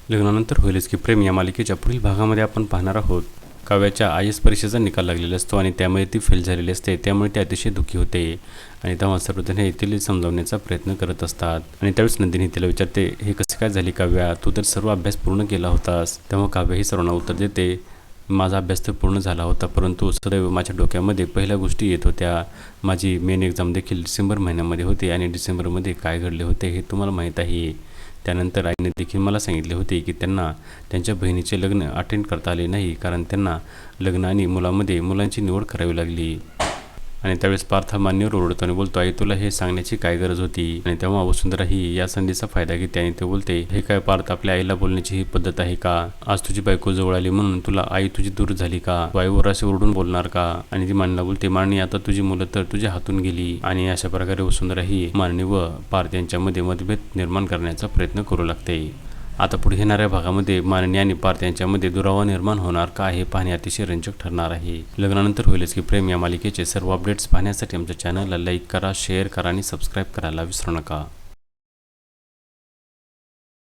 लग्नानंतर होईलच की प्रेम या मालिकेच्या पुढील भागामध्ये आपण पाहणार आहोत काव्याच्या IAS परीक्षेचा निकाल लागलेला असतो आणि त्यामुळे ती फेल झालेली असते. त्यामुळे ती अतिशय दुःखी होते आणि तेव्हा सर्वजण हे तिला समजावण्याचा प्रयत्न करत असतात आणि त्यावेळेस नंदिनी तिला विचारते, हे कसे काय झाले काव्या, तू तर सर्व अभ्यास पूर्ण केला होतास. तेव्हा काव्य ही सर्वांना उत्तर देते, माझा अभ्यास तर पूर्ण झाला होता, परंतु सदैव माझ्या डोक्यामध्ये पहिल्या गोष्टी येत होत्या. माझी मेन एक्झाम देखील डिसेंबर महिन्यामध्ये होती आणि डिसेंबरमध्ये काय घडले होते हे तुम्हाला माहीत आहे. त्यानंतर आईने देखील मला सांगितले होते की त्यांना त्यांच्या बहिणीचे लग्न अटेंड करता आले नाही, कारण त्यांना लग्न आणि मुलामध्ये मुलांची निवड करावी लागली. आणि त्यावेळेस पार्थ मान्यवर ओरडतो आणि बोलतो, आई तुला हे सांगण्याची काय गरज होती. आणि तेव्हा वसुंधरा ही या संधीचा फायदा घेते आणि ते बोलते, हे काय पार्थ, आपल्या आईला बोलण्याची ही पद्धत आहे का? आज तुझी बायको जवळ आली म्हणून तुला आई तुझी दूर झाली का? तू आईवर असे ओरडून बोलणार का? आणि ती मांडणीला बोलते, मांडणी आता तुझी मुलं तर तुझ्या हातून गेली. आणि अशा प्रकारे वसुंधरा ही मांडणी व पार्थ यांच्यामध्ये मतभेद निर्माण करण्याचा प्रयत्न करू लागते. आता पुढे येणाऱ्या भागामध्ये माननी आणि पार्थ यांच्यामध्ये दुरावा निर्माण होणार का हे पाहणे अतिशय रंजक ठरणार आहे. लग्नानंतर होईलच की प्रेम या मालिकेचे सर्व अपडेट्स पाहण्यासाठी आमच्या चॅनलला लाईक करा, शेअर करा आणि सबस्क्राईब करायला विसरू नका.